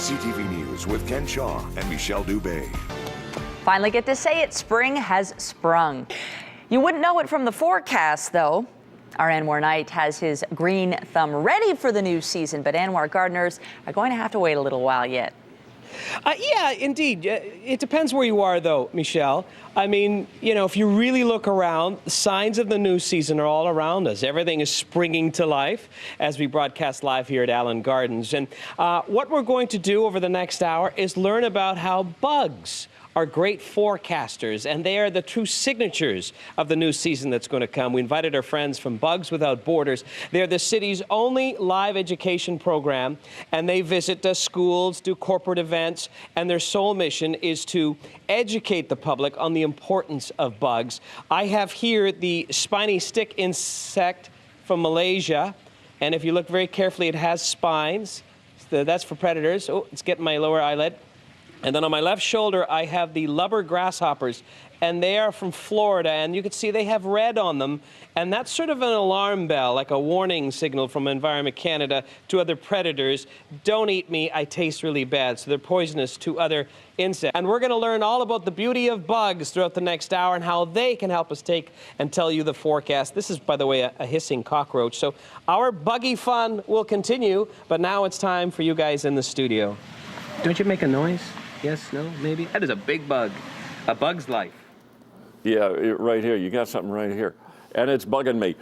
CTV News with Ken Shaw and Michelle Dubé. Finally get to say it, spring has sprung. You wouldn't know it from the forecast, though. Our Anwar Knight has his green thumb ready for the new season, but Anwar gardeners are going to have to wait a little while yet. Yeah, indeed. It depends where you are, though, Michelle. I mean, you know, if you really look around, the signs of the new season are all around us. Everything is springing to life as we broadcast live here at Allan Gardens. And what we're going to do over the next hour is learn about how bugs are great forecasters, and they are the true signatures of the new season that's going to come. We invited our friends from Bugs Without Borders. They're the city's only live education program, and they visit schools, do corporate events, and their sole mission is to educate the public on the importance of bugs. I have here the spiny stick insect from Malaysia, and if you look very carefully, it has spines. That's for predators. Oh, it's getting my lower eyelid. And then on my left shoulder, I have the lubber grasshoppers, and they are from Florida, and you can see they have red on them, and that's sort of an alarm bell, like a warning signal from Environment Canada to other predators. Don't eat me, I taste really bad, so they're poisonous to other insects. And we're going to learn all about the beauty of bugs throughout the next hour and how they can help us take and tell you the forecast. This is, by the way, a hissing cockroach, so our buggy fun will continue, but now it's time for you guys in the studio. Don't you make a noise? Yes, no, maybe? That is a big bug. A bug's life. Yeah, right here. You got something right here. And it's bugging me.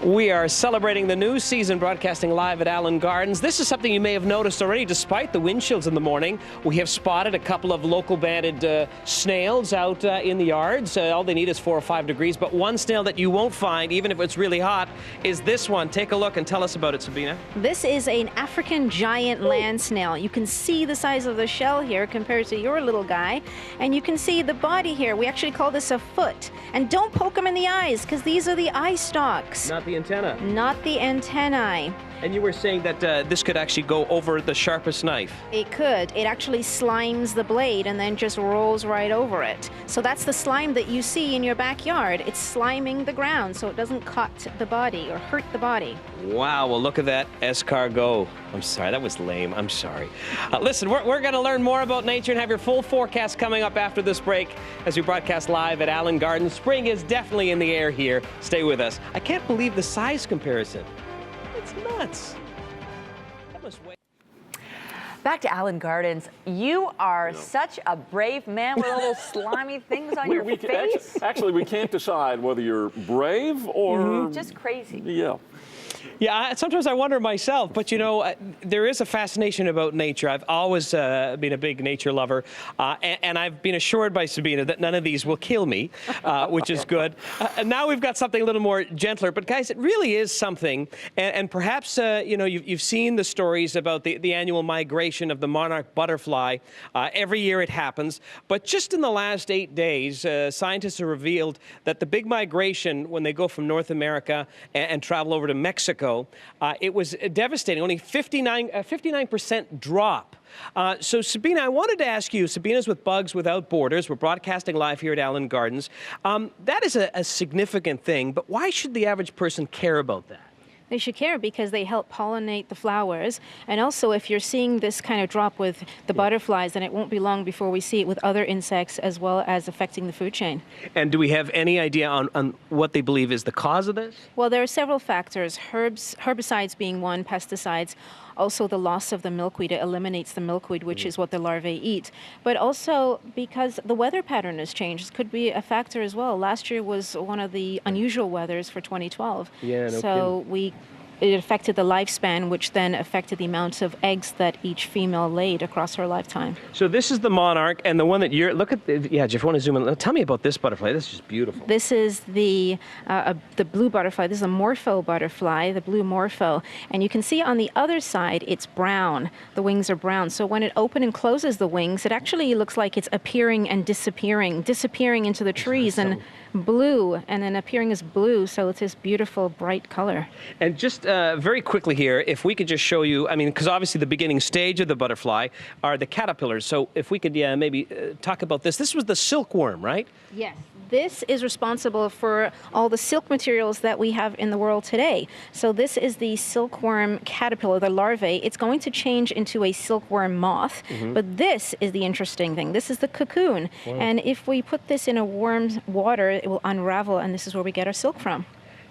We are celebrating the new season, broadcasting live at Allan Gardens. This is something you may have noticed already. Despite the wind chills in the morning, we have spotted a couple of local banded snails out in the yards. All they need is 4 or 5 degrees. But one snail that you won't find, even if it's really hot, is this one. Take a look and tell us about it, Sabeena. This is an African giant land snail. You can see the size of the shell here compared to your little guy. And you can see the body here. We actually call this a foot. And don't poke them in the eyes, because these are the eye stalks. Not the antenna. Not the antennae. And you were saying that this could actually go over the sharpest knife. It could. It actually slimes the blade and then just rolls right over it. So that's the slime that you see in your backyard. It's sliming the ground so it doesn't cut the body or hurt the body. Wow, well, look at that escargot. I'm sorry, that was lame. I'm sorry. Listen, we're going to learn more about nature and have your full forecast coming up after this break as we broadcast live at Allan Gardens. Spring is definitely in the air here. Stay with us. I can't believe the size comparison. It's nuts. That must weigh. Back to Allan Gardens. You are such a brave man with all those slimy things on your face. Actually, we can't decide whether you're brave or... Just crazy. Yeah. Yeah, sometimes I wonder myself, but you know, there is a fascination about nature. I've always been a big nature lover, and I've been assured by Sabeena that none of these will kill me, which is good. And now we've got something a little more gentler, but guys, it really is something, and perhaps, you know, you've seen the stories about the annual migration of the monarch butterfly. Every year it happens, but just in the last 8 days, scientists have revealed that the big migration, when they go from North America and travel over to Mexico, it was devastating. Only 59% drop. So, Sabeena, I wanted to ask you, Sabeena's with Bugs Without Borders. We're broadcasting live here at Allan Gardens. That is a significant thing, but why should the average person care about that? They should care because they help pollinate the flowers. And also, if you're seeing this kind of drop with the butterflies, then it won't be long before we see it with other insects as well as affecting the food chain. And do we have any idea on what they believe is the cause of this? Well, there are several factors, herbicides being one, pesticides. Also, the loss of the milkweed, it eliminates the milkweed, which is what the larvae eat. But also, because the weather pattern has changed, this could be a factor as well. Last year was one of the unusual weathers for 2012. Yeah, no so kidding. It affected the lifespan, which then affected the amount of eggs that each female laid across her lifetime. So this is the monarch, and the one that you're, look at, yeah, Jeff, I want to zoom in. Tell me about this butterfly. This is just beautiful. This is the blue butterfly. This is a morpho butterfly, the blue morpho. And you can see on the other side, it's brown. The wings are brown. So when it opens and closes the wings, it actually looks like it's appearing and disappearing into the trees. And blue, and then appearing as blue, so it's this beautiful, bright color. And just very quickly here, if we could just show you, I mean, because obviously the beginning stage of the butterfly are the caterpillars, so if we could maybe talk about this. This was the silkworm, right? Yes. This is responsible for all the silk materials that we have in the world today. So this is the silkworm caterpillar, the larvae. It's going to change into a silkworm moth, but this is the interesting thing. This is the cocoon, and if we put this in a warm water, it will unravel, and this is where we get our silk from.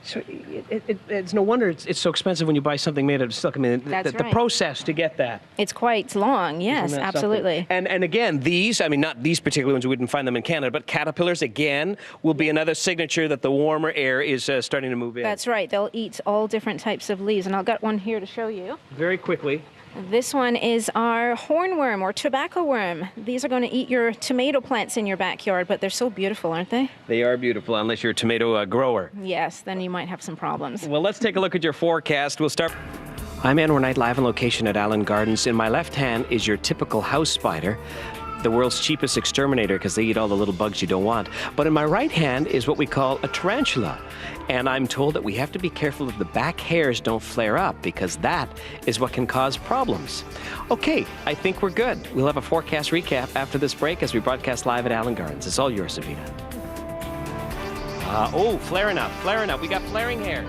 So it's no wonder it's so expensive when you buy something made out of silk. I mean, That's the right. process to get that. It's quite long, yes, Isn't that absolutely. something? And again, these, I mean, not these particular ones, we wouldn't find them in Canada, but caterpillars, again, will be another signature that the warmer air is starting to move in. That's right. They'll eat all different types of leaves, and I've got one here to show you. Very quickly. This one is our hornworm or tobacco worm. These are going to eat your tomato plants in your backyard, but they're so beautiful, aren't they? They are beautiful, unless you're a tomato grower. Yes, then you might have some problems. Well, let's take a look at your forecast. We'll start. I'm Anwar Knight, live on location at Allan Gardens. In my left hand is your typical house spider, the world's cheapest exterminator because they eat all the little bugs you don't want. But in my right hand is what we call a tarantula. And I'm told that we have to be careful that the back hairs don't flare up because that is what can cause problems. Okay, I think we're good. We'll have a forecast recap after this break as we broadcast live at Allan Gardens. It's all yours, Sabeena. Flaring up. We got flaring hair.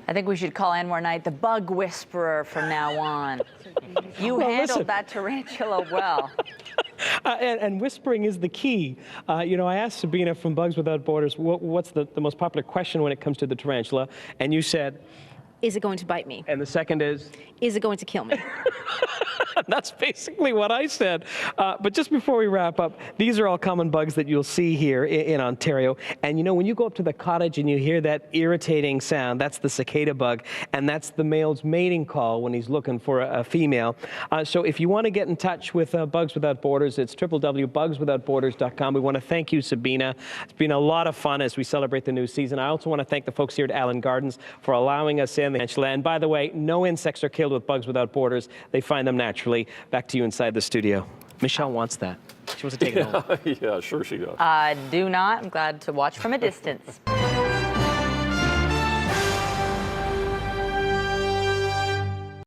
I think we should call Anwar Knight the bug whisperer from now on. You handled listen. that tarantula well. And whispering is the key. I asked Sabeena from Bugs Without Borders, what's the most popular question when it comes to the tarantula? And you said? Is it going to bite me? And the second is? Is it going to kill me? That's basically what I said. But just before we wrap up, these are all common bugs that you'll see here in Ontario. And when you go up to the cottage and you hear that irritating sound, that's the cicada bug, and that's the male's mating call when he's looking for a female. So if you want to get in touch with Bugs Without Borders, it's www.bugswithoutborders.com. We want to thank you, Sabeena. It's been a lot of fun as we celebrate the new season. I also want to thank the folks here at Allan Gardens for allowing us in. And by the way, no insects are killed with Bugs Without Borders. They find them naturally. Back to you inside the studio. Michelle wants that. She wants to take it home. Yeah, sure she does. Do not. I'm glad to watch from a distance.